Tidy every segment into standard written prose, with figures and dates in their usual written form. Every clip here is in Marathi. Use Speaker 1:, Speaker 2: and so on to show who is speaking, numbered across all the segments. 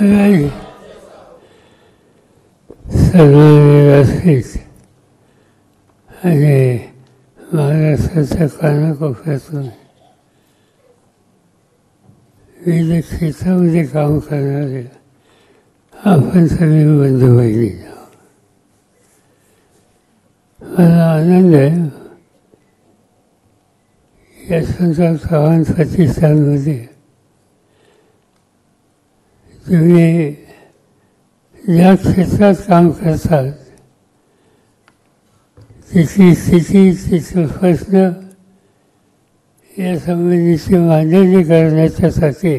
Speaker 1: सन्मान व्यवस्थित आणि महाराष्ट्राच्या कानाकोपऱ्यातून विविध क्षेत्रामध्ये काम करणारे आपण सगळे बंधू बहिणी आहोत. मला आनंद आहे यशवंतराव चव्हाण प्रतिष्ठानमध्ये तुम्ही ज्या क्षेत्रात काम करतात तिथली स्थिती, तिथले प्रश्न या संबंधीची मांडणी करण्याच्यासाठी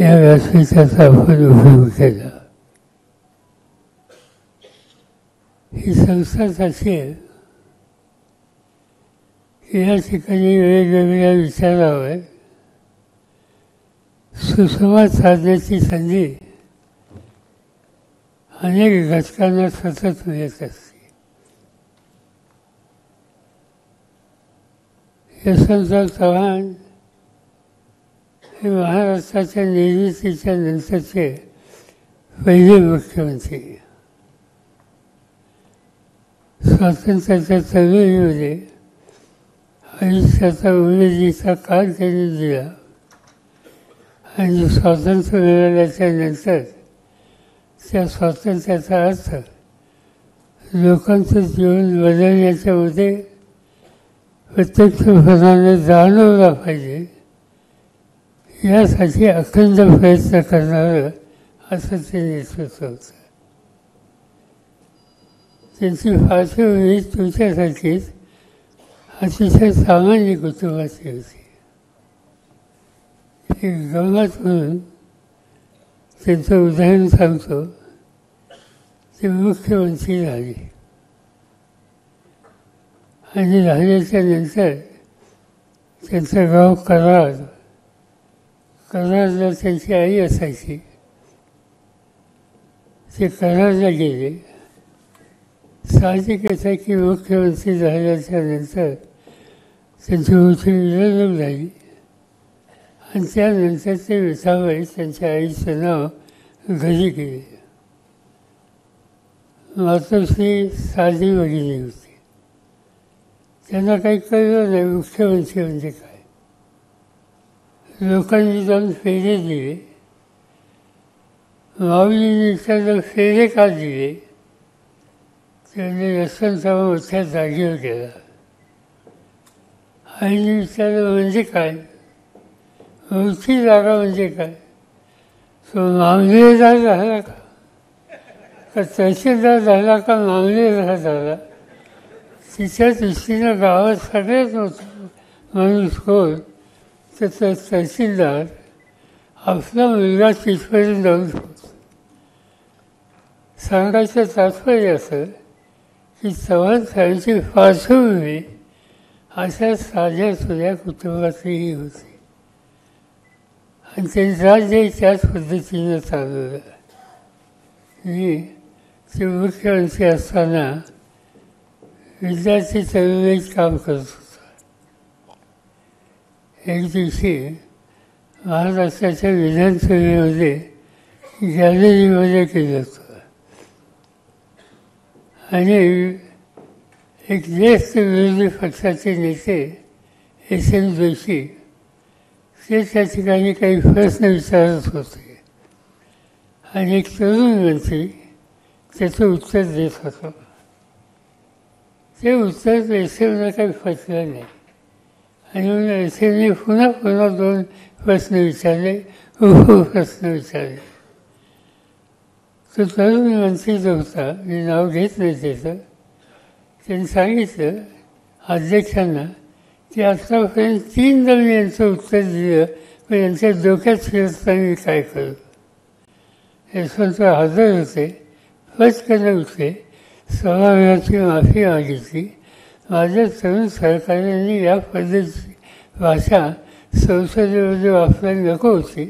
Speaker 1: या व्यासपीठाचा आपण उपयोग केला. ही संस्थाच अशी आहे की या ठिकाणी वेगवेगळ्या विचारावर सुसंवाद साधण्याची संधी अनेक घटकांना सतत मिळत असते. यशवंतराव चव्हाण हे महाराष्ट्राच्या निर्मितीच्या नंतरचे पहिले मुख्यमंत्री. स्वातंत्र्याच्या चळवळीमध्ये आयुष्याचा उमेदीचा काळ त्यांनी दिला आणि स्वातंत्र्य मिळाल्याच्या नंतर त्या स्वातंत्र्याचा अर्थ लोकांचं जीवन बदलण्याच्यामध्ये प्रत्यक्षपणाने जाणवला पाहिजे यासाठी अखंड प्रयत्न करणारं असं ते नेतृत्व होतं. त्यांची पार्श्वभूमी तुमच्यासारखीच अतिशय सामान्य कुटुंबाची होती. एक गंमत म्हणून त्यांचं उदाहरण सांगतो. ते मुख्यमंत्री झाले आणि झाल्याच्या नंतर त्यांचं गाव कराड. कराडला त्यांची आई असायची. ते कराडला गेले. साहजिकच आहे की मुख्यमंत्री झाल्याच्या नंतर त्यांची मोठी निवडणूक झाली आणि त्यानंतर ते विठाबाई त्यांच्या आईचं नाव घरी गेले. मातोश्री साधी वगिनी होती. त्यांना काही कळलं नाही मुख्यमंत्री म्हणजे काय. लोकांनी जाऊन फेरे दिले. माऊलींनी त्यांना फेरे का दिले त्याने यशवंतराव मोठ्या जागेवर गेला. आईने विचारलं म्हणजे काय, मोठी जागा म्हणजे काय. तो मामलेदार झाला का तहसीलदार झाला का मामलेदार झाला. तिच्या दृष्टीनं गावात सगळ्यात मोठा माणूस कोण तर तहसीलदार. आपला मुलगा तिथपर्यंत जाऊ शकतो. सांगायचं तात्पर्य असं की चव्हाण साहेबांची पार्श्वभूमी अशा साध्या सुध्या कुटुंबातही होती आणि त्यांचं राज्य त्याच पद्धतीनं चालवलं. मी ते मुख्यमंत्री असताना विद्यार्थी चळवळीत काम करत होतो. एक दिवशी महाराष्ट्राच्या विधानसभेमध्ये गॅलरीमध्ये केलं होतं आणि एक ज्येष्ठ विरोधी पक्षाचे नेते एस.एन. जोशी ते त्या ठिकाणी काही प्रश्न विचारत होते आणि एक तरुण मंत्री त्याचं उत्तर देत होतं. ते उत्तर एस.एनला काही पटलं नाही आणि म्हणून एस.एनने पुन्हा पुन्हा 2 प्रश्न विचारले. प्रश्न विचारले. तो तरुण मंत्री जो होता, मी नाव घेत नाही त्याचं, त्यांनी सांगितलं अध्यक्षांना की आत्तापर्यंत 3दा मी यांचं उत्तर दिलं पण यांच्या डोक्यात फिरताना मी काय करू. यशवंतराव हजर होते. पटकन उठले. सभागृहाची माफी मागितली. माझ्या तरुण सहकार्याने या पद्धतीची भाषा संसदेमध्ये वापरायला नको होती.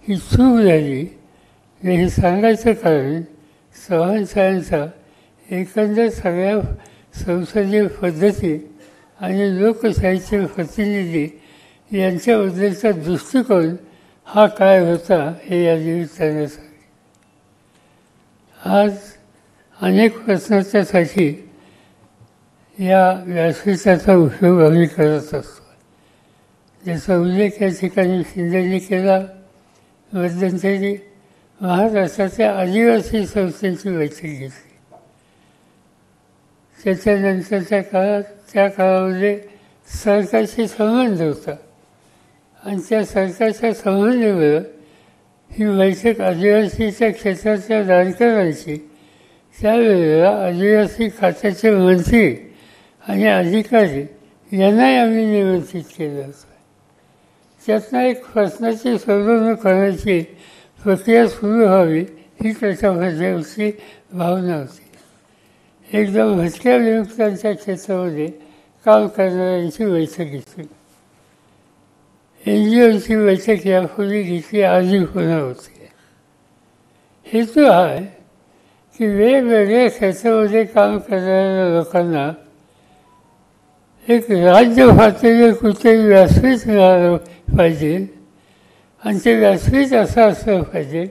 Speaker 1: ही चूक झाली. हे सांगायचं कारण चव्हाण साहेबांचा एकंदर सगळ्या संसदीय पद्धती आणि लोकशाहीचे प्रतिनिधी यांच्याबद्दलचा दृष्टिकोन हा काय होता हे या निमित्ताने सांगेन. आज अनेक प्रश्नांच्यासाठी या व्यासपीठाचा उपयोग आम्ही करत असतो. ज्याचा उल्लेख या ठिकाणी शिंदेंनी केला. मध्यंतरी महाराष्ट्राच्या आदिवासी संस्थेची बैठक घेतली. त्याच्यानंतरच्या काळात त्या काळामध्ये सरकारशी संबंध होता आणि त्या सरकारच्या संबंधामुळे ही बैठक आदिवासीच्या क्षेत्राच्या जाणकारांची त्यावेळेला आदिवासी खात्याचे मंत्री आणि अधिकारी यांनाही आम्ही निमंत्रित केलं होतं. त्यातनं एक प्रश्नाची सोडवणूक करण्याची प्रक्रिया सुरू व्हावी ही त्याच्यामध्ये भावना होती. एकदम भटक्या विमुक्तांच्या क्षेत्रामध्ये काम करणाऱ्यांची बैठक घेतली. NGOची बैठक यापूर्वी घेतली, आधी होणार होती. हेतू हा आहे की वेगवेगळ्या क्षेत्रामध्ये काम करणाऱ्या लोकांना एक राज्य पातळीवर कुठेतरी व्यासपीठ मिळालं पाहिजे आणि ते व्यासपीठ असं असलं पाहिजे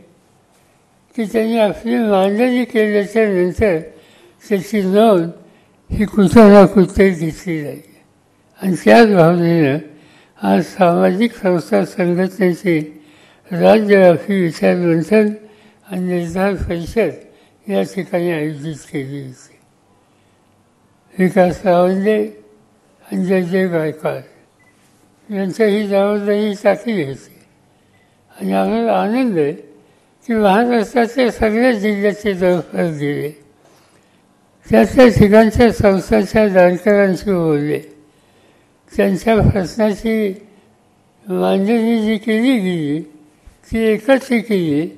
Speaker 1: की त्यांनी आपली मांडणी केल्याच्या नंतर त्याची नोंद ही कुठं ना कुठेतरी घेतली जाईल. आणि त्याच भावनेनं आज सामाजिक संस्था संघटनेची राज्यव्यापी विचारमंथन आणि निर्धार परिषद या ठिकाणी आयोजित केली होती. विकास रावंडे आणि जय गायकवाड यांच्या ही जबाबदारी टाकली होती. आणि आम्हाला आनंद आहे की महाराष्ट्राच्या सगळ्या जिल्ह्याचे जवळपास गेले. त्या ठिकाणच्या संस्थांच्या जाणकारांशी बोलले. त्यांच्या प्रश्नाची मांडणी जी केली गेली ती एकत्र केली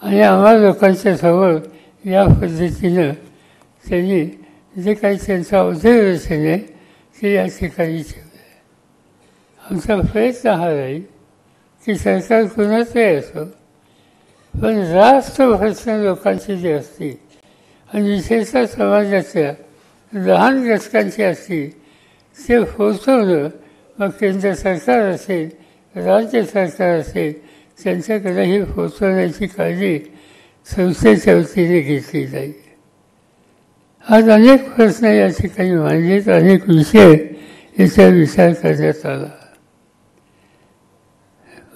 Speaker 1: आणि आम्हा लोकांच्या समोर या पद्धतीनं त्यांनी जे काही त्यांचा ऑब्झर्वेशन आहे ते या ठिकाणी ठेवलं. आमचा प्रयत्न हा राहील की सरकार कुणाचंही असो, पण रास्त प्रश्न लोकांचे जे असतील आणि विशेषतः समाजाच्या लहान घटकांची असतील ते पोचवणं, मग केंद्र सरकार असेल, राज्य सरकार असेल, त्यांच्याकडेही पोचवण्याची काळजी संस्थेच्या वतीने घेतली जाईल. आज अनेक प्रश्न या ठिकाणी मांडलेत, अनेक विषय याचा विचार करण्यात आला.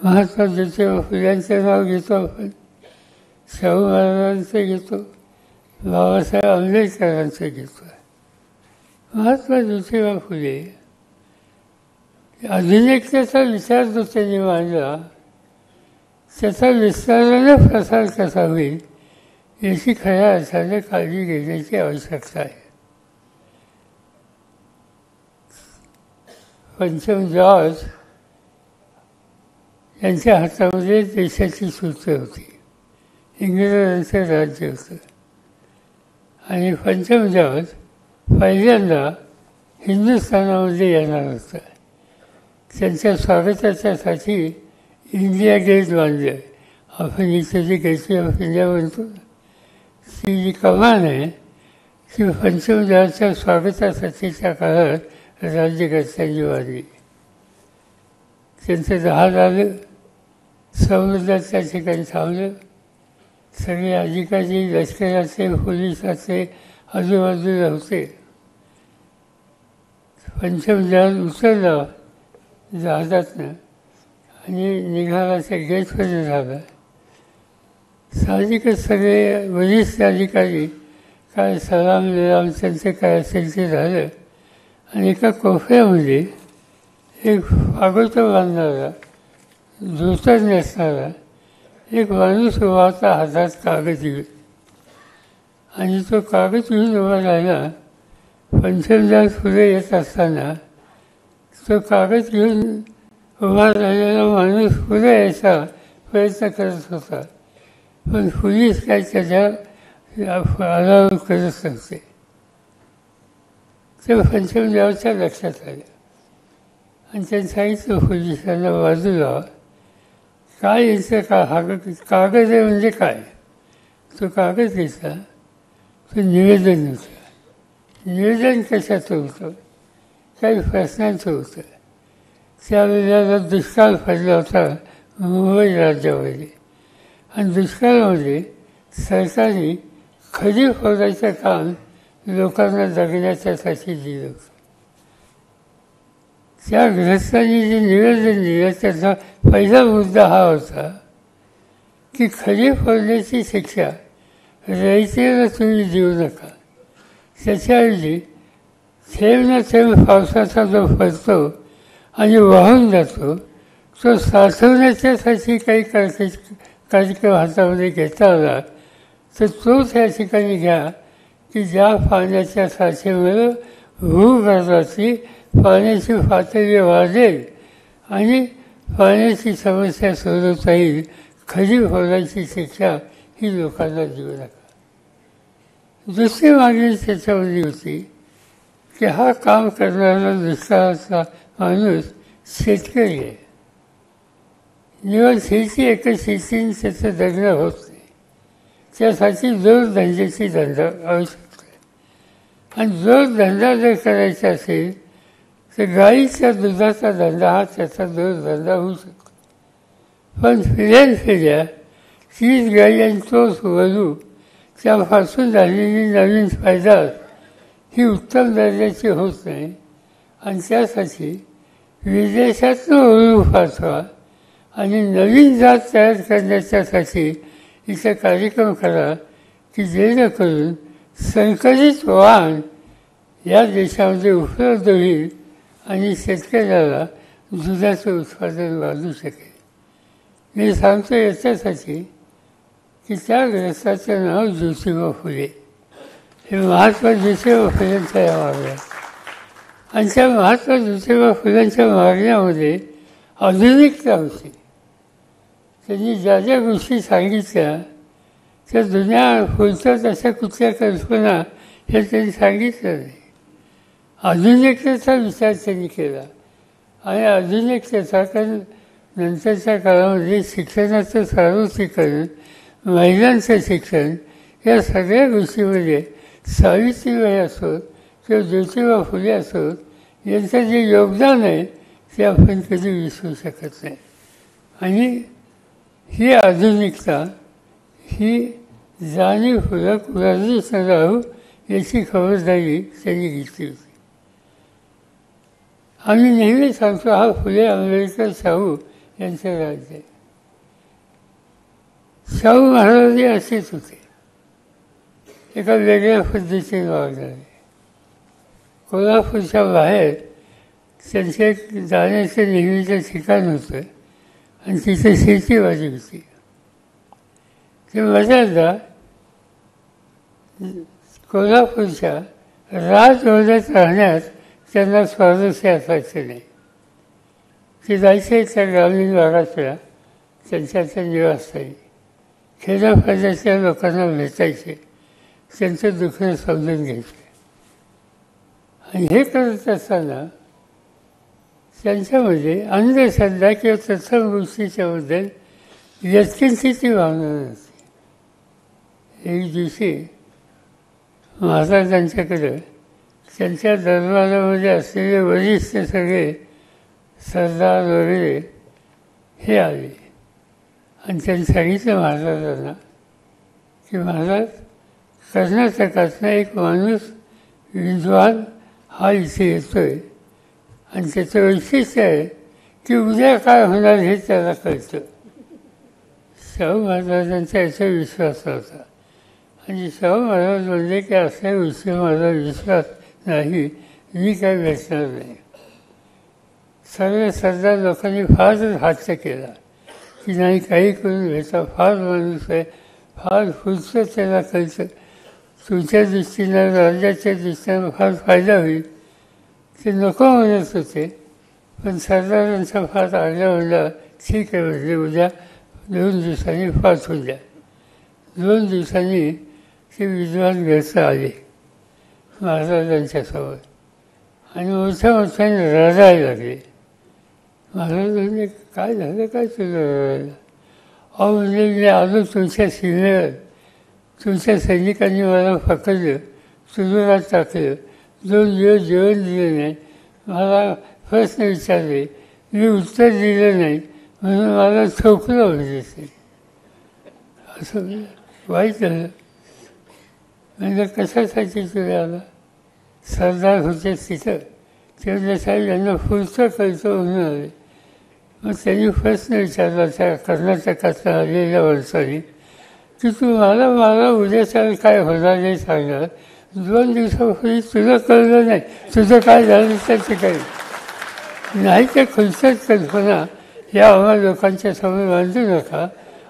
Speaker 1: महात्मा ज्योतिबा फुल्यांचं नाव घेतो आपण, शाहू महाराजांचं घेतो, बाबासाहेब आंबेडकरांचं घेतो. महात्मा ज्योतिबा फुले आधुनिकतेचा विचार जो त्यांनी मांडला त्याचा विस्ताराने प्रसार कसा होईल याची खऱ्या अर्थाने काळजी घेण्याची आवश्यकता आहे. पंचम जॉर्ज यांच्या हातामध्ये देशाची सूत्र होती. इंग्रजांचं राज्य होतं आणि पंचम जॉर्ज पहिल्यांदा हिंदुस्थानामध्ये येणार होतं. त्यांच्या स्वागताच्यासाठी इंडिया गेट बांधलं. आपण इथे जी गेटवे ऑफ इंडिया म्हणतो ती जी कमान आहे ती पंचम जॉर्जच्या स्वागतासाठीच्या काळात राज्यकर्त्यांनी बांधली. त्यांचं जहाज आलं, समुद्रात त्या ठिकाणी थांबलं. सगळे अधिकारी लष्कराचे, पोलिसाचे आजूबाजूला होते. पंचम जॉर्ज उतरला जहाजातनं आणि निघाला त्या गेटमध्ये झाला. साहजिकच सगळे वरिष्ठ अधिकारी काय सलाम विराम त्यांचं काय असेल ते झालं आणि एका कोपऱ्यामध्ये एक फागोटं बांधणारा, धोतर नेसणारा एक माणूस उभा होता, हातात कागद घेऊन. आणि तो कागद घेऊन उभा राहिला. पंचम जॉर्ज पुढे येत असताना तो कागद घेऊन उभा राहिलेला माणूस पुढे यायचा प्रयत्न करत होता, पण पोलीस काय त्याच्या अलाव करत नव्हते. ते पंचम जॉर्जच्या लक्षात आलं आणि त्यांनी सांगितलं पोलिसांना बाजूला, काय यायचं कागद आहे म्हणजे काय. तो कागद घेतला, तो निवेदन होतं. निवेदन कशाचं होतं, काही प्रश्नांचं होतं. त्यावेळेला दुष्काळ पडला होता मुंबई राज्यामध्ये. आणि दुष्काळामध्ये सरकारने खडी फोडायचं काम लोकांना जगण्याच्यासाठी दिलं होतं. त्या ग्रस्तांनी जे निवेदन दिलं त्याचा पहिला मुद्दा हा होता की खडी फोडण्याची शिक्षा रयतेला तुम्ही देऊ नका. त्याच्याऐवजी थेंब ना थेंब पावसाचा जो पडतो आणि वाहून जातो तो साठवण्याच्यासाठी काही कार्यक्रम हातामध्ये घेता आला तर तो त्या ठिकाणी घ्या की ज्या पाण्याच्या साठेमुळे भूगर्भाची पाण्याची पातळी वाढेल आणि पाण्याची समस्या सोडवता येईल. खडी फोडायची शिक्षा ही लोकांना देऊ नका. दुसरी मागणी त्याच्यामध्ये होती की हा काम करणारा दुष्काळाचा माणूस शेतकरी आहे. निवड शेती एकच शेतीने त्याचं जगणं होत नाही. त्यासाठी जोडधंद्याची धंदा आवश्यक आहे. आणि जोडधंदा जर करायचा असेल तर गाईच्या दुधाचा धंदा हा त्याचा जोडधंदा होऊ शकतो. पण फिर्या तीच गाई आणि तोच वधू त्यापासून झालेली नवीन पैदास ही उत्तम दर्जाची होत नाही. आणि त्यासाठी विदेशातून वळू पाठवा आणि नवीन जात तयार करण्याच्यासाठी इथे कार्यक्रम करा की जेणेकरून संकरित वाहन या देशामध्ये उपलब्ध होईल आणि शेतकऱ्याला दुधाचं उत्पादन वाढू शकेल. मी सांगतो याच्यासाठी की त्या ग्रस्ताचं नाव ज्योतिबा फुले. हे महात्मा ज्योतिबा फुलेंच्या या मागण्या आणि त्या महात्मा ज्योतिबा फुलेंच्या मागण्यामध्ये आधुनिकता होती. त्यांनी ज्या ज्या गोष्टी सांगितल्या त्या जुन्या फुलतात अशा कुठल्या कल्पना हे त्यांनी सांगितलं नाही. आधुनिकतेचा विचार त्यांनी केला आणि आधुनिकतेचा कारण नंतरच्या काळामध्ये शिक्षणाचं सार्वत्रिकरण, महिलांचं शिक्षण या सगळ्या गोष्टीमध्ये सावित्रीबाई असोत किंवा ज्योतिबा फुले असोत यांचं जे योगदान आहे ते आपण कधी विसरू शकत नाही. आणि ही आधुनिकता ही जाणीवपूर्वक वर्धित न राहू याची खबरदारी त्यांनी घेतली होती. आम्ही नेहमी सांगतो हा फुले आंबेडकर शाहू यांचं राज्य आहे. शाहू महाराज असेच होते, एका वेगळ्या पद्धतीने वागणारे. कोल्हापूरच्या बाहेर त्यांचे एक जाण्याचं नेहमीचं ठिकाण होतं आणि तिथे शेतीबाजी होती. ते बऱ्याचदा कोल्हापूरच्या राजवाड्यात राहण्यात त्यांना स्वारस्य असायचं नाही. ते जायचे त्या ग्रामीण भागातल्या त्यांच्या निवासस्थानी खेड्यापाड्याच्या लोकांना भेटायचे, त्यांचं दुःख समजून घ्यायचे. आणि हे करत असताना त्यांच्यामध्ये अंधश्रद्धा किंवा तत्सम गोष्टीच्याबद्दल व्यक्तींची भावना नसते. एक दिवशी महाराजांच्याकडं त्यांच्या दरबारामध्ये असलेले वरिष्ठ सगळे सरदार वगैरे हे आले आणि त्यांनी सांगितलं महाराजांना की महाराज, कर्नाटकातनं एक माणूस विद्वान हा इथे येतोय आणि त्याचं वैशिष्ट्य आहे की उद्या काय होणार हे त्याला कळतं. शाहू महाराजांचा याचा विश्वास होता आणि शाहू महाराज म्हणले की अशा विषयी माझा विश्वास नाही, मी काय भेटणार नाही. सर्व सरदार लोकांनी फारच हास्य केला की नाही, काही करून भेटा, फार माणूस आहे, फार पुढचं त्याला कळतं, तुमच्या दृष्टीनं राज्याच्या दृष्टीनं फार फायदा होईल. ते नको म्हणत होते, पण सरदारांचा फार आग्रह म्हणला, ठीक आहे म्हणजे उद्या 2 दिवसांनी पाठवून द्या. 2 दिवसांनी ते विद्वान घरचं आले महाराजांच्यासमोर आणि मोठ्या मोठ्याने रडायला लागले. महाराज म्हणजे काय झालं, काय तुझं रडायला? अहो म्हणजे मी आलो तुमच्या सीमेवर, तुमच्या सैनिकांनी मला पकडलं, तुरुंगात टाकलं, 2 दिवस जेवण दिलं नाही, मला प्रश्न विचारले, मी उत्तर दिलं नाही, म्हणून मला ठोकलं म्हणजे ते असं वाईट झालं. म्हणजे कशासाठी तुम्ही आला? सरदार होते तिथं तेवढ्या साहेब यांना पुढचं कळतं म्हणून आले. मग त्यांनी प्रश्न विचारला त्या कर्नाटकातल्या आलेल्या माणसाने की मला उद्याच्या काय होणार नाही सांगणार. 2 दिवसापूर्वी तुला कळलं नाही, तुझं काय झालं त्याचं काही नाही. ते खुलसच कल्पना या आम्हा लोकांच्या समोर मांडू नका.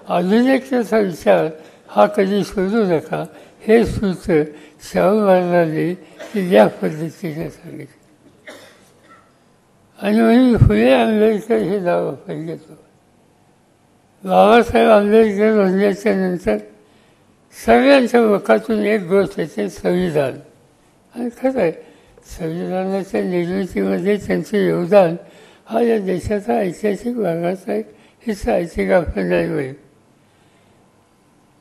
Speaker 1: आधुनिकतेचा विचार हा कधी सोडू नका. हे सूत्र शाहू महाराजांनी या पद्धतीने सांगितलं. आणि म्हणून फुले आंबेडकर हे नाव आपण घेतो. बाबासाहेब आंबेडकर म्हणल्याच्या नंतर सगळ्यांच्या मुखातून एक गोष्ट येते, संविधान. आणि खरं आहे, संविधानाच्या निर्मितीमध्ये त्यांचं योगदान हा या देशाचा ऐतिहासिक भागाचा एक हिस्सा ऐतिहासिक आपण नाही होईल.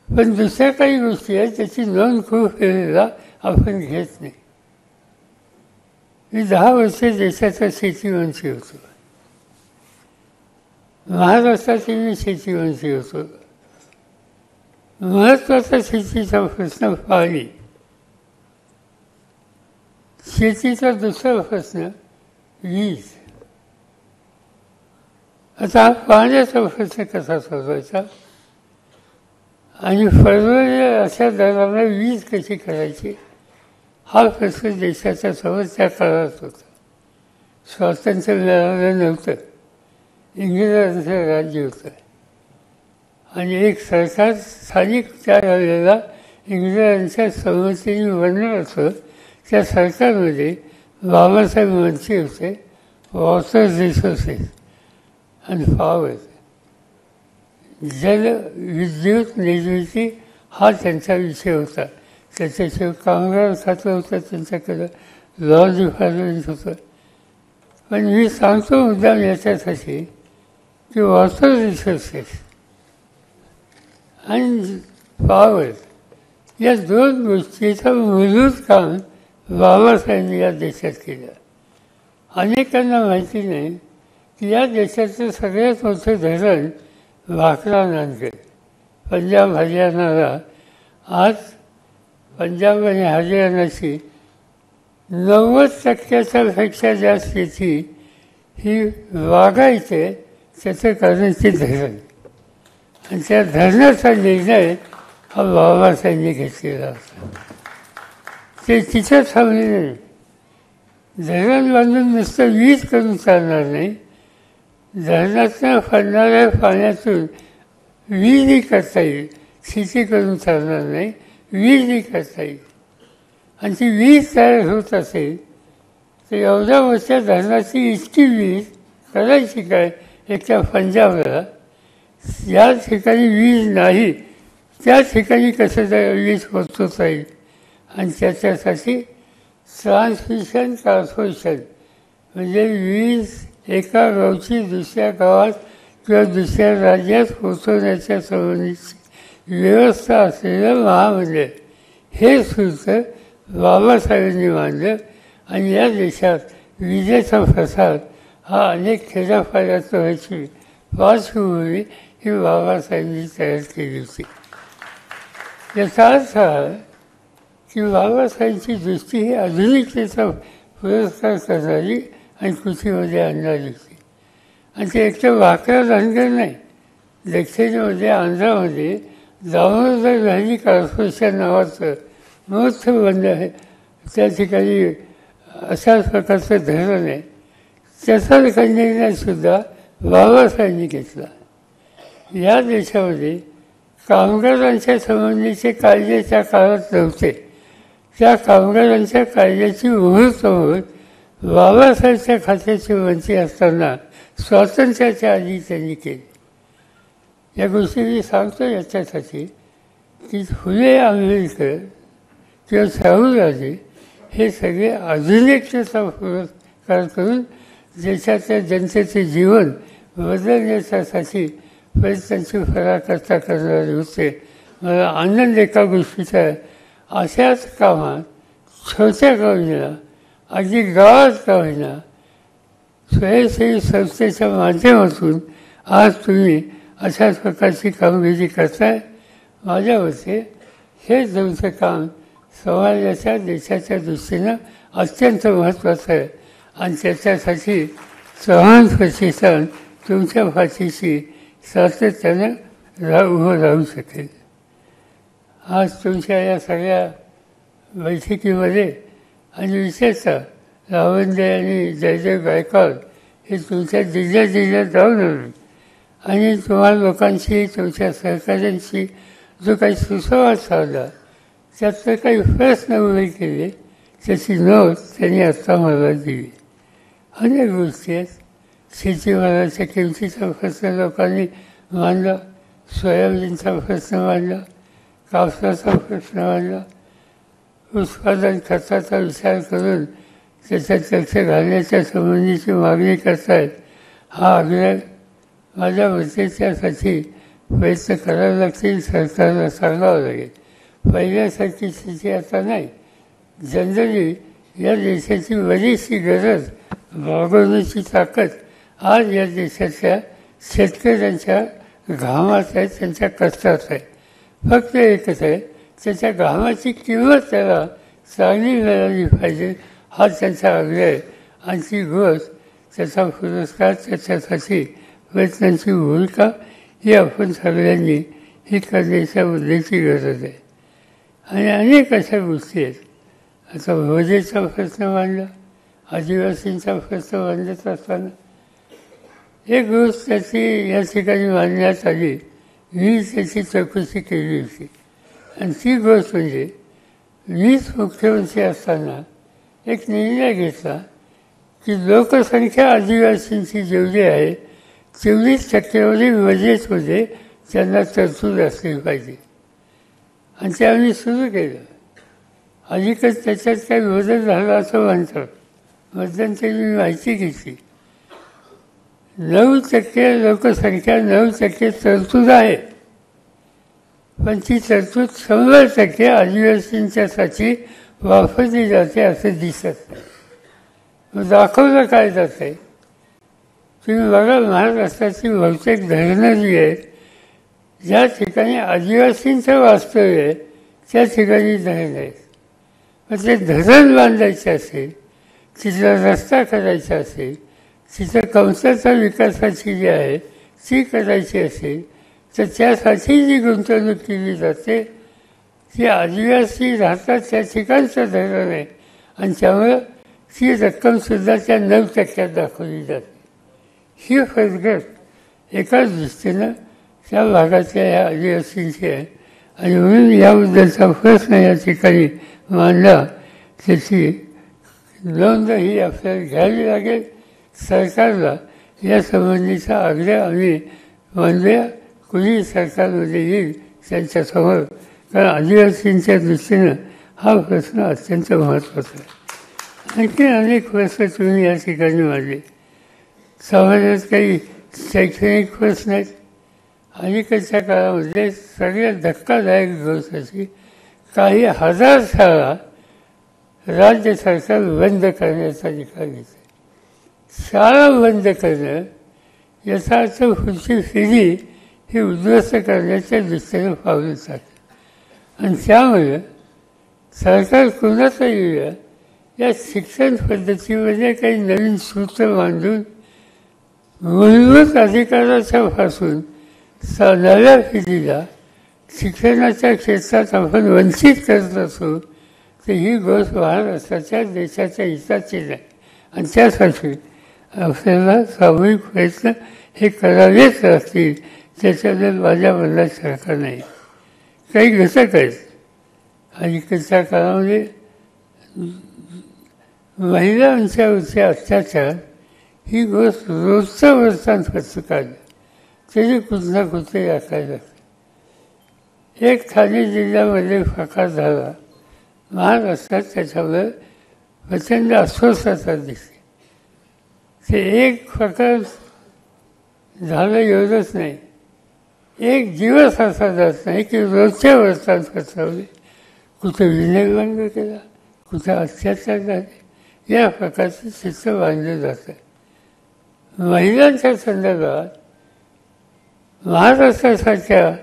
Speaker 1: पण दुसऱ्या काही गोष्टी आहेत त्याची नोंद खूप वेळेला आपण घेत नाही. मी 10 वर्षे देशाचा शेतीमंत्री होतो. महाराष्ट्राची मी शेतीमंत्री होतो. महत्त्वाचा शेतीचा प्रश्न पाणी. शेतीचा दुसरा प्रश्न वीज. आता हा पाण्याचा प्रश्न कसा सोडवायचा आणि परवडणाऱ्या अशा दराने वीज कशी करायची हा प्रश्न देशाच्या समोर त्या काळात होता. स्वातंत्र्य मिळालं नव्हतं, इंग्रजांचं राज्य होतं आणि एक सरकार स्थानिक त्या वेळेला इंग्रजांच्या संमतीने बनलं होतं. त्या सरकारमध्ये बाबासाहेब मंत्री होते, वॉटर रिसोर्सेस आणि पॉवर, जल विद्युत निर्मिती हा त्यांचा विषय होता. त्याच्याशिवाय कामगार खातं होतं त्यांच्याकडं, लॉ डिपार्टमेंट होतं. पण मी सांगतो मुद्दाम याच्यासाठी की वॉटर रिसोर्सेस आणि पॉवर या 2 गोष्टीचं मूलभूत काम बाबासाहेबांनी या देशात केलं. अनेकांना माहिती नाही की या देशाचं सगळ्यात मोठं धरण भाकरा नांदगड, पंजाब हरियाणाला. आज पंजाब आणि हरियाणाची 90% पेक्षा जास्त शेती ही वागायचे त्याचं कारण ते धरण. आणि त्या धरणाचा निर्णय हा बाबासाहेबांनी घेतलेला होता. ते तिथं थांबले नाही. धरण बांधून नुसतं वीज करून चालणार नाही, धरणातून पडणाऱ्या पाण्यातून वीजही करता येईल. शेती करून चालणार नाही, वीजही करता येईल. आणि ती वीज तयार होत असेल तर एवढ्या मोठ्या धरणाची इतकी वीज करायची काय एका पंजाबला. या ठिकाणी वीज नाही त्या ठिकाणी कसं वीज पोचवता येईल. आणि त्याच्यासाठी ट्रान्समिशन कॉर्पोरेशन म्हणजे वीज एका गावची दुसऱ्या गावात किंवा दुसऱ्या राज्यात पोचवण्याच्या संबंधीची व्यवस्था असलेलं महामंडळ हे सूत्र बाबासाहेबांनी मांडलं. आणि या देशात विजेचा प्रसार हा अनेक खेड्यापाड्यात व्हायची पार्श्वभूमी ही बाबासाहेबांनी तयार केली होती. याचा अर्थ हा की बाबासाहेबांची दृष्टी ही आधुनिकतेचा पुरस्कार करणारी आणि कृतीमध्ये आणणारी होती. आणि ते एकटं भाकरा धनगर नाही, दक्षिणेमध्ये आंध्रामध्ये दामोदर व्हॅली कॉर्पोरेशन नावाचं मोठं बंद आहे. त्या ठिकाणी अशाच प्रकारचं धरण आहे. त्याचा निर्णयसुद्धा बाबासाहेबांनी घेतला. या देशामध्ये कामगारांच्या संबंधीचे कायदे त्या काळात नव्हते. त्या कामगारांच्या कायद्याची मुहूर्तमुहूर्त बाबासाहेबच्या खात्याची मंत्री असताना स्वातंत्र्याच्या आधी त्यांनी केली. या गोष्टी मी सांगतो याच्यासाठी की फुले आंबेडकर किंवा शाहूराजे हे सगळे आधुनिकतेचा पुरस्कार करून देशाच्या जनतेचे जीवन बदलण्यासाठी प्रयत्नांची पराकाष्ठा करणारे होते. मला आनंद एका गोष्टीचा आहे, अशाच कामात छोट्या का होईना, अगदी गावात का होईना, स्वयंसेवी संस्थेच्या माध्यमातून आज तुम्ही अशाच प्रकारची कामगिरी करताय. माझ्या मते हे तुमचं काम समाजाच्या देशाच्या दृष्टीनं अत्यंत महत्त्वाचं आहे आणि त्याच्यासाठी चव्हाण प्रतिष्ठान तुमच्या पाठीशी सातत्यानं उभं राहू शकेल. आज तुमच्या या सगळ्या बैठकीमध्ये आणि विशेषतः लावंदे आणि जयदेव गायकवाड हे तुमच्या जिल्ह्यात जाऊन आले आणि तुम्हाला लोकांशी तुमच्या सहकाऱ्यांशी जो काही सुसंवाद साधला त्यात काही प्रश्न उभे केले त्याची नोंद त्यांनी आत्ता मला दिली. अनेक गोष्टी आहेत. शेतीमालाच्या किमतीचा प्रश्न लोकांनी मांडला, सोयाबीनचा प्रश्न मांडला, कापसाचा प्रश्न मांडला, उत्पादन खर्चाचा विचार करून त्याच्यात लक्ष घालण्याच्या संबंधीची मागणी करतायत. हा आग्रह माझ्या मते त्यासाठी प्रयत्न करावे लागतील. सरकारला सांगावं लागेल. पहिल्यासारखी स्थिती आता नाही. जनरली या देशाची बरीचशी गरज भागवण्याची ताकद आज या देशाच्या शेतकऱ्यांच्या घामात आहे, त्यांच्या कष्टात आहे. फक्त एकच आहे, त्याच्या घामाची किंमत त्याला चांगली मिळाली पाहिजे हा त्यांचा आग्रह आहे. आणि ती गोष्ट त्याचा पुरस्कार त्याच्यासाठी प्रयत्नांची भूमिका ही आपण सगळ्यांनी ही करण्याच्या मुद्द्याची गरज आहे. आणि अनेक अशा गोष्टी आहेत. आता भोजेचा प्रश्न मांडला, आदिवासींचा प्रश्न मांडत असताना एक गोष्ट त्याची या ठिकाणी मांडण्यात आली. मी त्याची चौकशी केली होती आणि ती गोष्ट म्हणजे मीच मुख्यमंत्री असताना एक निर्णय घेतला की लोकसंख्या आदिवासींची जेवढी आहे तेवढीच टक्केवारी बजेटमध्ये त्यांना तरतूद असली पाहिजे आणि ते आम्ही सुरू केलं. अलीकडे त्याच्यात काही बदल झाला असं म्हणतात. मध्यंतरी मी माहिती घेतली. 9% लोकसंख्या 9% तरतूद आहे, पण ती तरतूद 100% आदिवासींच्यासाठी वापरली जाते असं दिसत नाही. मग दाखवलं काय जात आहे. तुम्ही बघा, महाराष्ट्राची बहुतेक धरणं जी आहेत ज्या ठिकाणी आदिवासींचं वास्तव्य आहे त्या ठिकाणी धरण आहेत. मग ते धरण बांधायचं असेल, तिथला रस्ता करायचा असेल, तिथं कमतरता विकासाची जी आहे ती करायची असेल तर त्यासाठी जी गुंतवणूक केली जाते ती आदिवासी राहतात त्या ठिकाणचं धरण आहे आणि त्यामुळं ती रक्कमसुद्धा त्या 9% दाखवली जाते. ही फरगट एकाच दृष्टीनं त्या भागातल्या या आदिवासींची आहे आणि म्हणून याबद्दलचा प्रश्न या ठिकाणी मांडला. त्याची नोंद ही आपल्याला घ्यावी लागेल. सरकारला या संबंधीचा आग्रह आम्ही मानूया. कुणी सरकारमध्ये येईल त्यांच्यासमोर, कारण आदिवासींच्या दृष्टीनं हा प्रश्न अत्यंत महत्त्वाचा आहे. आणखी अनेक प्रश्न तुम्ही या ठिकाणी मांडले. समाजात काही शैक्षणिक प्रश्न आहेत. अलीकडच्या काळामध्ये सगळ्यात धक्कादायक गोष्ट अशी काही हजार शाळा राज्य सरकार बंद करण्याचा निकाल घेते. शाळा बंद करणं याचा अर्थ पुढची पिढी ही उद्ध्वस्त करण्याच्या दृष्टीनं पावलं जातं आणि त्यामुळे सरकार कुणाचं येऊया या शिक्षण पद्धतीमध्ये काही नवीन सूत्र मांडून मूलभूत अधिकाराच्यापासून नव्या पिढीला शिक्षणाच्या क्षेत्रात आपण वंचित करत असू तर ही गोष्ट महाराष्ट्राच्या देशाच्या हिताची नाही आणि त्यासाठी आपल्याला सामूहिक प्रयत्न हे करावेच लागतील. त्याच्याबद्दल माझ्या मनात शंका नाही. काही घटक आहेत. अलीकडच्या काळामध्ये महिलांच्यावरचे अत्याचार ही गोष्ट रोजचं वर्तमानपत्र काढलं तरी कुठं कुठे दाखवायला लागतं. एक ठाणे जिल्ह्यामध्ये प्रकार झाला महाराष्ट्रात, त्याच्यामुळे प्रचंड अस्वस्थता दिसते. ते एक प्रकार झालं एवढंच नाही, एक दिवस असा जात नाही की रोजच्या वर्तमानपत्रामध्ये कुठं विनयभंग केला, कुठं अत्याचार झाले, या प्रकारचं चित्र बांधलं जातं. महिलांच्या संदर्भात महाराष्ट्रासारख्या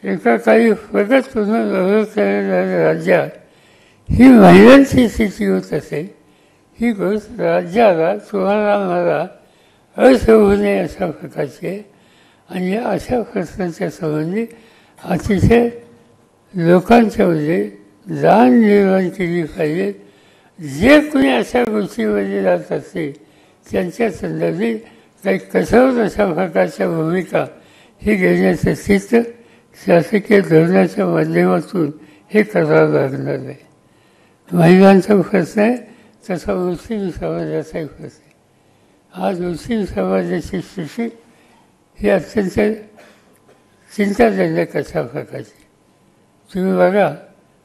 Speaker 1: एका काही प्रगत व्यवस्थेच्या राज्यात ही महिलांची स्थिती होत असेल, ही गोष्ट राज्याला तुम्हाला मला असहनीय अशा प्रकारची आहे. आणि अशा प्रश्नांच्या संबंधी अतिशय लोकांच्यामध्ये जाण निर्माण केली पाहिजे. जे कोणी अशा गोष्टीमध्ये जात असते त्यांच्या संदर्भात काही कठोर अशा प्रकारच्या भूमिका ही घेण्याचं चित्र शासकीय धोरणाच्या माध्यमातून हे करावं लागणार आहे. महिलांचा प्रश्न आहे, तसा मुस्लिम समाजाचाही प्रश्न आहे. आज मुस्लिम समाजाची स्थिती ही अत्यंत चिंताजनक अशा प्रकारची. तुम्ही बघा,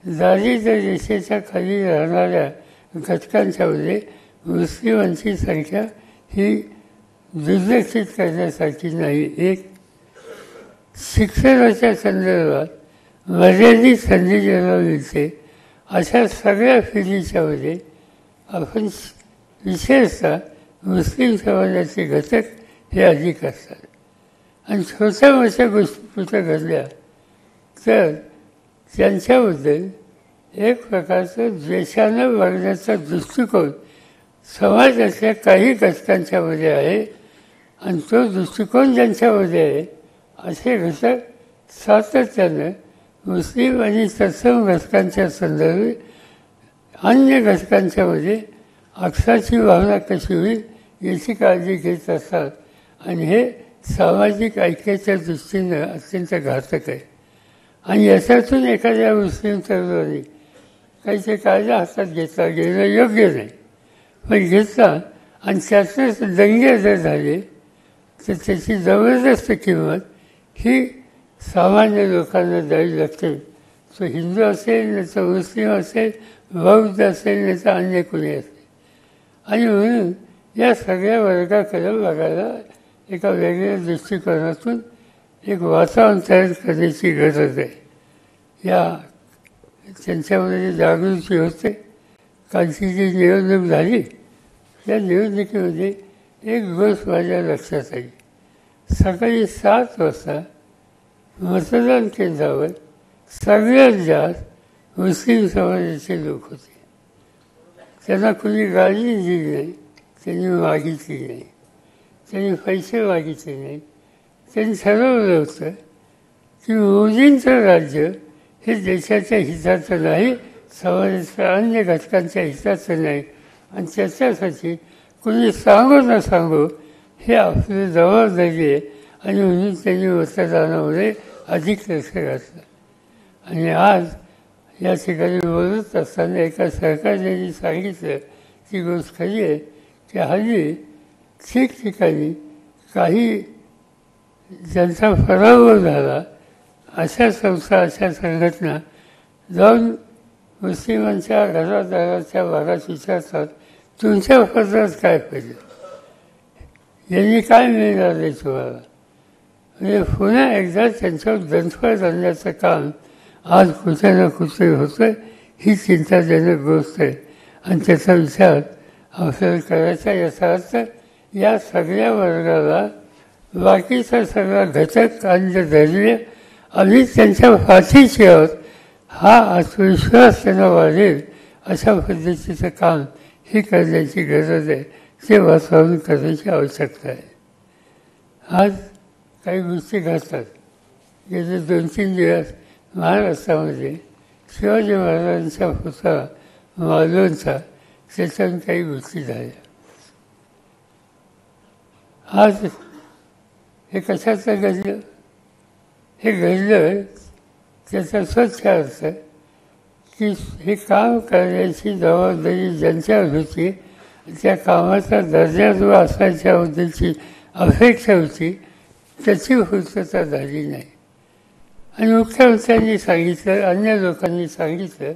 Speaker 1: दारिद्र्य रेषेच्या खाली राहणाऱ्या घटकांच्यामध्ये मुस्लिमांची संख्या ही दुर्लक्षित करण्यासारखी नाही. एक, शिक्षणाच्या संदर्भात मर्यादित संधी ज्याला मिळते अशा सगळ्या पिढीच्यामध्ये आपण विशेषतः मुस्लिम समाजाचे घटक हे अधिक असतात. आणि छोट्या मोठ्या गोष्टी कुठं घडल्या तर त्यांच्याबद्दल एक प्रकारचं द्वेषानं वागण्याचा दृष्टिकोन समाजातल्या काही घटकांच्यामध्ये आहे. आणि तो दृष्टिकोन ज्यांच्यामध्ये आहे असे घटक सातत्यानं मुस्लिम आणि तत्सम घटकांच्या संदर्भात अन्य घटकांच्यामध्ये अक्षाची भावना कशी होईल याची काळजी घेत असतात. आणि हे सामाजिक ऐक्याच्या दृष्टीनं अत्यंत घातक आहे. आणि याच्यातून एखाद्या मुस्लिम तरुणाने काहीतरी कायदा हातात घेतला, घेणं योग्य नाही, पण घेतला आणि त्यातूनच दंगे जर झाले तर त्याची जबरदस्त किंमत ही सामान्य लोकांना द्यावी लागते. तो हिंदू असेल, नाही तर मुस्लिम असेल, बौद्ध असेल, नाही तर अन्य कोणी असेल. आणि म्हणून या सगळ्या वर्गाकडे बघायला एका वेगळ्या दृष्टिकोनातून एक वातावरण तयार करण्याची गरज आहे. या त्यांच्यामध्ये जागृती होते. कालची जी निवडणूक झाली त्या निवडणुकीमध्ये एक गोष्ट माझ्या लक्षात आली. सकाळी 7 वाजता मतदान केंद्रावर सगळ्यात जास्त मुस्लिम समाजाचे लोक होते. त्यांना कोणी गाडी दिली नाही, त्यांनी मागितली नाही, त्यांनी पैसे मागितले नाही. त्यांनी ठरवलं होतं की मोदींचं राज्य हे देशाच्या हिताचं नाही, समाजाच्या अन्य घटकांच्या हिताचं नाही. आणि त्याच्यासाठी कोणी सांगू न सांगू हे आपली जबाबदारी आहे. आणि म्हणून त्यांनी मतदानामध्ये अधिक लक्ष घातलं. आणि आज या ठिकाणी बोलत असताना एका सरकारने सांगितलं ती गोष्ट खरी आहे की हल्ली ठिकठिकाणी काही ज्यांचा पराभव झाला अशा संस्था, अशा संघटना जाऊन मुस्लिमांच्या घरादाराच्या भागात विचारतात, तुमच्या पत्रात काय पाहिजे, यांनी काय मिळणार आहे तुम्हाला. म्हणजे पुन्हा एकदा त्यांच्यावर दंतफळ आणण्याचं काम आज कुठे ना कुठे होतं. ही चिंताजनक गोष्ट आहे. आणि त्याचा विचार आपल्याला करायचा. याचा अर्थ या सगळ्या वर्गाला बाकीचा सगळा घटक आणि धैर्य आम्ही त्यांच्या पाठीशी आहोत हा आत्मविश्वास त्यांना वाढेल अशा पद्धतीचं काम ही करण्याची गरज आहे. ते वातावरण करण्याची आवश्यकता आहे. आज काही गोष्टी घडतात. गेले 2-3 दिवस महाराष्ट्रामध्ये शिवाजी महाराजांचा पुतळा मालवणचा त्याच्यातून काही गोष्टी झाल्या. आज हे कशाचं घडलं? हे घडलं त्याचा स्वच्छ अर्थ की हे काम करण्याची जबाबदारी ज्यांच्यावर होती, त्या कामाचा दर्जा जो असायच्याबद्दलची अपेक्षा होती त्याची पूर्तता झाली नाही. आणि मुख्यमंत्र्यांनी सांगितलं, अन्य लोकांनी सांगितलं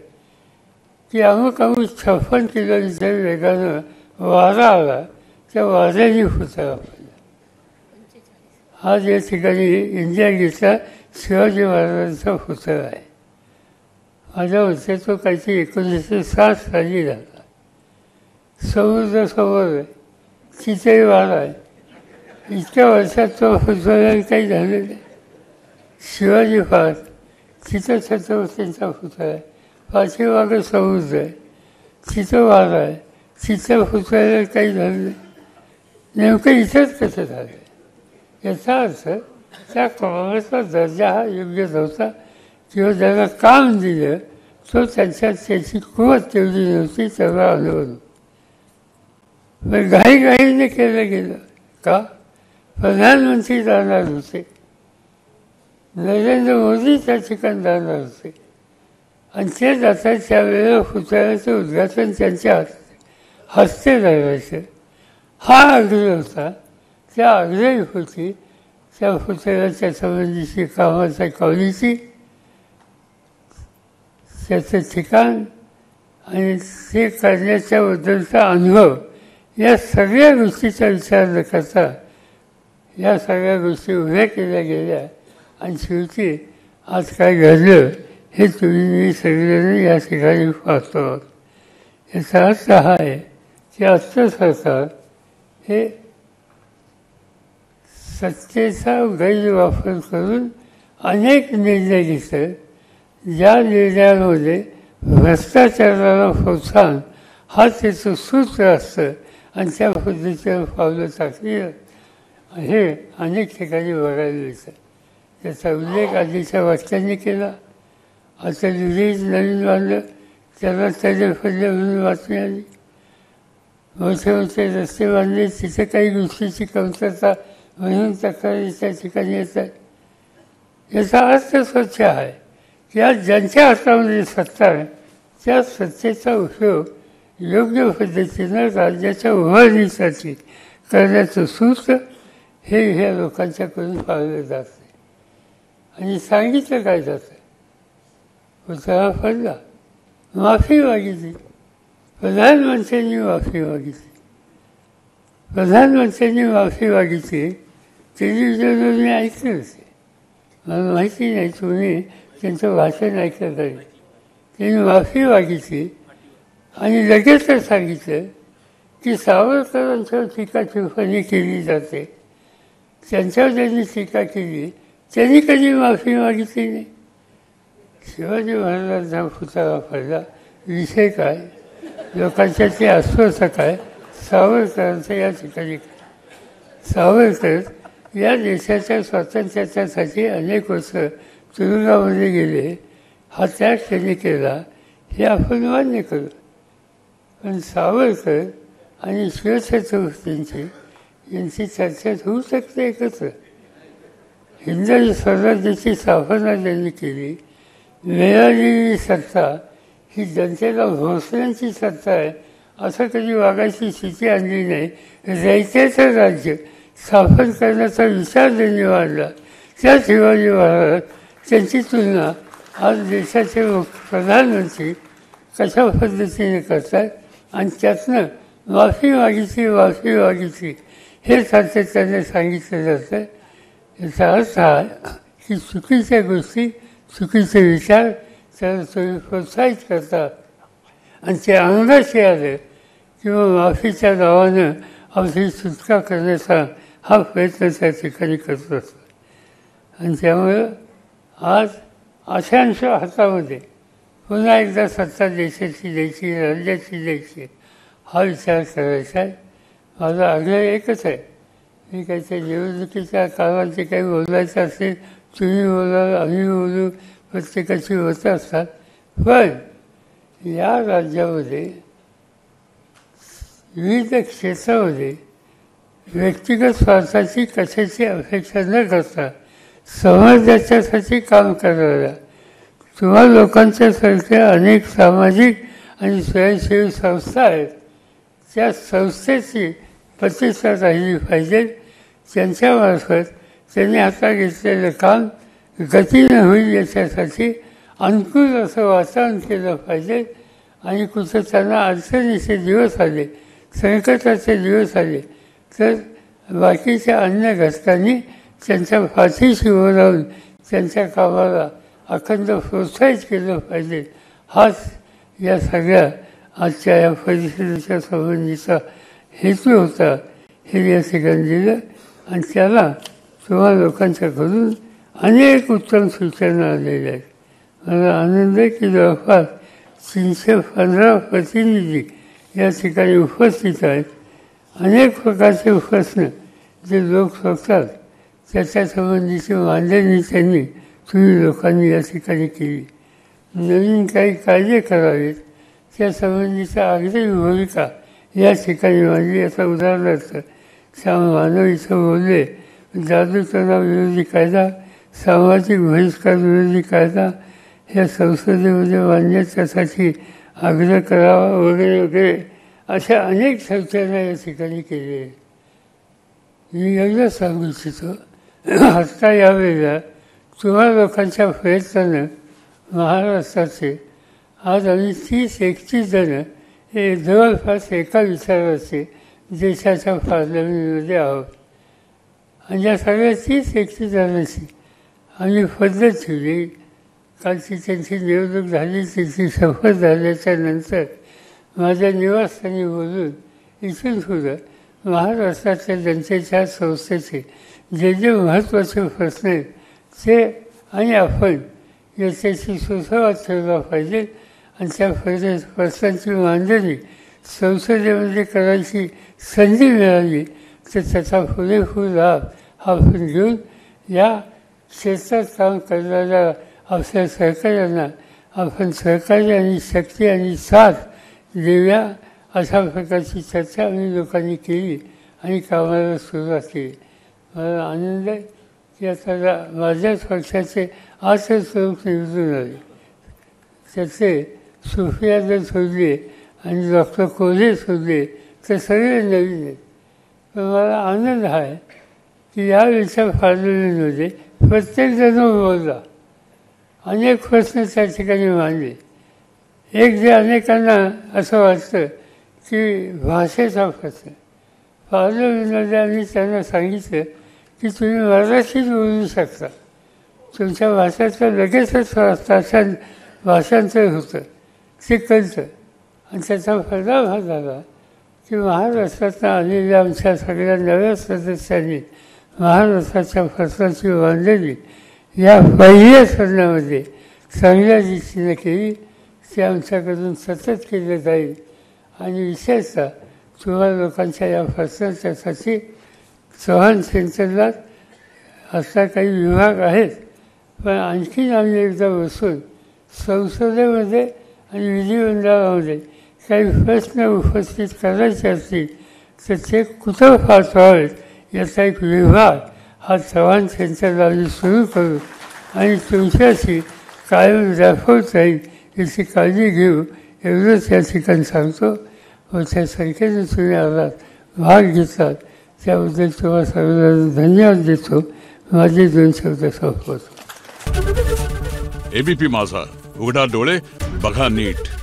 Speaker 1: की अमुक 56 किलोमीटर वेगानं वारा आला, त्या वाऱ्याने पुतळा पडला. आज या ठिकाणी इंडिया गेटला शिवाजी महाराजांचा पुतळा आहे. माझ्या मते तो काहीतरी 1907 साली झाला. समुद्र समोर आहे, तिथेही वारा आहे. इतक्या वर्षात तो पुतळ्याला काही झालं नाही. शिवाजी पार्क, तिथं छत्रपतींचा पुतळा आहे. पाठीमागं समुद्र आहे, तिथं वाद आहे. तिथं पुतळ्याला काही झालं नाही. नेमकं इथंच कसं झालं? याचा अर्थ त्या कामाचा दर्जा हा योग्य नव्हता किंवा ज्याला काम दिलं तो त्यांच्यात त्याची कुवत तेवढी नव्हती, तेवढा अनुभव. पण घाईघाईने केलं गेलं का? प्रधानमंत्री जाणार होते, नरेंद्र मोदी त्या ठिकाणी जाणार होते आणि ते जातात त्यावेळेला पुतळ्याचं उद्घाटन त्यांच्या हस्ते करायचं हा आग्रह होता. त्या आग्रहीपोटी त्या पुतळ्याच्या संबंधीची कामाच्या क्वालिटी, त्याचं ठिकाण आणि ते करण्याच्याबद्दलचा अनुभव या सगळ्या गोष्टीचा विचार न करता या सगळ्या गोष्टी उभ्या केल्या गेल्या आणि शेवटी आज काय घडलं हे तुम्ही मी सगळेजण या ठिकाणी पाहतो आहोत. याचा अर्थ हा आहे की आजचं सरकार हे सत्तेचा गैरवापर करून अनेक निर्णय घेतं, ज्या निर्णयांमध्ये भ्रष्टाचाराला प्रोत्साहन हा त्याचं सूत्र असतं आणि त्या पद्धतीनं पावलं टाकली हे अनेक ठिकाणी बघायला मिळतं. त्याचा उल्लेख आधीच्या वाक्यांनी केला. आता लिहिज नवीन बांधलं त्याला त्याचे फडले म्हणून बातमी आली. मोठे मोठे रस्ते बांधले तिथे काही गोष्टीची कमतरता म्हणून तक्रारी त्या ठिकाणी येतात. याचा अर्थ स्वच्छ आहे की आज ज्यांच्या हातामध्ये सत्ता आहे त्या सत्तेचा उपयोग योग्य पद्धतीनं राज्याच्या उभारणीसाठी करण्याचं सूत्र हे ह्या लोकांच्याकडून पाळलं जात नाही. आणि सांगितलं काय जातं? पुतळा पडला, माफी मागितली, प्रधानमंत्र्यांनी माफी मागितली. प्रधानमंत्र्यांनी माफी मागितली टेलिव्हिजनवर मी ऐकलं होते, मला माहिती नाही तुम्ही त्यांचं भाषण ऐकलं तरी. त्यांनी माफी मागितली आणि लगेचच सांगितलं की सावरकरांच्यावर टीका टिप्पणी केली जाते, त्यांच्यावर ज्यांनी टीका केली त्यांनी कधी माफी मागितली नाही. शिवाजी महाराजांचा पुतळा पडला, विषय काय? लोकांच्या ते आश्वासक आहे सावरकरांचं या ठिकाणी. सावरकर या देशाच्या स्वातंत्र्यासाठी अनेक वर्ष तुरुंगामध्ये गेले, हा त्याग त्यांनी केला हे आपण मान्य करू. पण सावरकर आणि शिवछत्रपतींची यांची चर्चा होऊ शकते एकत्र. हिंदवी स्वराज्याची स्थापना त्यांनी केली. मिळालेली सत्ता ही जनतेला भोसल्यांची सत्ता आहे असं कधी वागायची स्थिती आणली नाही. रयतेचं राज्य स्थापन करण्याचा विचार त्यांनी मांडला. त्या शिवाजी महाराज त्यांची तुलना आज देशाचे प्रधानमंत्री कशा पद्धतीने करतात आणि त्यातनं माफी मागितली हे सातत्याने सांगितलं जातं. याचा अर्थ हा की चुकीच्या गोष्टी, चुकीचे विचार त्याला तुम्ही प्रोत्साहित करता आणि ते अंगाशी आलं किंवा माफीच्या नावानं आपली सुटका करण्याचा हा प्रयत्न त्या ठिकाणी करत असतो. आणि त्यामुळं आज अशांच्या हातामध्ये पुन्हा एकदा सत्ता देशाची द्यायची, राज्याची द्यायची हा विचार करायचा आहे. माझा आग्रह एकच आहे, मी काही त्या निवडणुकीच्या काळात जे काही बोलायचं असेल तुम्ही बोला, आम्ही बोलू, प्रत्येकाची होतं असतात. पण या राज्यामध्ये विविध क्षेत्रामध्ये व्यक्तिगत स्वार्थाची कशाची अपेक्षा न करता समाजाच्यासाठी काम करणाऱ्या तुम्हा लोकांच्यासारख्या अनेक सामाजिक आणि स्वयंसेवी संस्था आहेत, त्या संस्थेची प्रतिष्ठा राहिली पाहिजे. त्यांच्यामार्फत त्यांनी आता घेतलेलं काम गतीनं होईल याच्यासाठी अनुकूल असं वातावरण केलं पाहिजे. आणि कुठं त्यांना अडचणीचे दिवस आले, संकटाचे दिवस आले तर बाकीच्या अन्य घटकांनी त्यांच्या पाठीशी उभं राहून त्यांच्या कामाला अखंड प्रोत्साहित केलं पाहिजे. हाच या सगळ्या आजच्या या परिषदेच्या संबंधीचा हेतू होता. हे या ठिकाणी दिलं आणि त्याला तुम्हा लोकांच्याकडून अनेक उत्तम सूचना आलेल्या आहेत. मला आनंद आहे की जवळपास 315 प्रतिनिधी या ठिकाणी उपस्थित आहेत. अनेक प्रकारचे प्रश्न जे लोक सोडतात त्याच्या संबंधीची मांडणी तुम्ही लोकांनी या ठिकाणी केली. नवीन काही कायदे करावेत त्या संबंधीचा अगदी भूमिका या ठिकाणी मांडली. आता उदाहरणार्थ मानव इथं बोलले जादूटोणा विरोधी कायदा, सामाजिक बहिष्कार विरोधी कायदा ह्या संसदेमध्ये मांडण्यासाठी आग्रह करावा वगैरे वगैरे अशा अनेक सूचना या ठिकाणी केलेल्या आहेत. मी एवढं सांगू इच्छितो, आत्ता यावेळेला तुम्हा लोकांच्या प्रयत्नानं महाराष्ट्राचे आज आम्ही 30-31 जण हे जवळपास एका विचाराचे देशाच्या पार्लमेंटमध्ये आहोत. आणि या सगळ्या 30-31 जणांची आम्ही पद्धत ठेवली. कालची त्यांची निवडणूक झाली, त्यांची शपथ झाल्याच्या नंतर माझ्या निवासस्थानी बोलून इथून पुढं महाराष्ट्रातल्या जनतेच्या संस्थेचे जे जे महत्त्वाचे प्रश्न आहेत ते आणि आपण याच्याशी सुसंवाद ठेवला पाहिजे. आणि त्या प्रश्नांची मांडणी संसदेमध्ये करायची संधी मिळाली तर त्याचा पुरेपूर लाभ आपण घेऊन या क्षेत्रात काम करणाऱ्या आपल्या सहकार्यांना आपण सहकार्य आणि शक्ती आणि साथ देऊया अशा प्रकारची चर्चा आम्ही लोकांनी केली आणि कामाला सुरुवात केली. मला आनंद आहे की आता माझ्याच पक्षाचे 8 लोक निवडून आले. त्याचे सुफिया शोधले आणि डॉक्टर कोल्हे शोधले तर सगळे नवीन आहेत. पण मला आनंद आहे की यावेळेच्या पार्लमेंटमध्ये प्रत्येकजण बोलला, अनेक प्रश्न त्या ठिकाणी मांडले. एक जे अनेकांना असं वाटतं की भाषेचा प्रश्न, पार्लमेंटमध्ये आम्ही त्यांना सांगितलं की तुम्ही मराठीत बोलू शकता, तुमच्या भाषेचं लगेचच तासात भाषांतर होतं, ते कळतं. आणि त्याचा परिणाम हा झाला की महाराष्ट्रातनं आलेल्या आमच्या सगळ्या नव्या सदस्यांनी महाराष्ट्राच्या प्रश्नाची मांडणी या पहिल्या सदनामध्ये चांगल्या दृष्टीने केली. ते आमच्याकडून सतत केलं जाईल. आणि विशेषतः तुम्हा लोकांच्या या प्रश्नाच्यासाठी चव्हाण सेंटरला असा काही विभाग आहेत, पण आणखीन आम्ही एकदा बसून संसदेमध्ये आणि विधिमंडळामध्ये काही प्रश्न उपस्थित करायचे असतील तर ते कुठं पाठवावेत याचा एक विभाग हा चव्हाण सेंटरला आम्ही सुरू करू आणि तुमच्याशी कायम दाखवत राहील याची काळजी घेऊ. एवढंच या ठिकाणी सांगतो. मोठ्या संख्येने तुम्ही आलात, भाग घेतलात, त्याबद्दल तुम्हाला सर्वांना धन्यवाद देतो. माझे 2 शब्द संपवतो.
Speaker 2: एबीपी माझा, उघडा डोळे बघा नीट.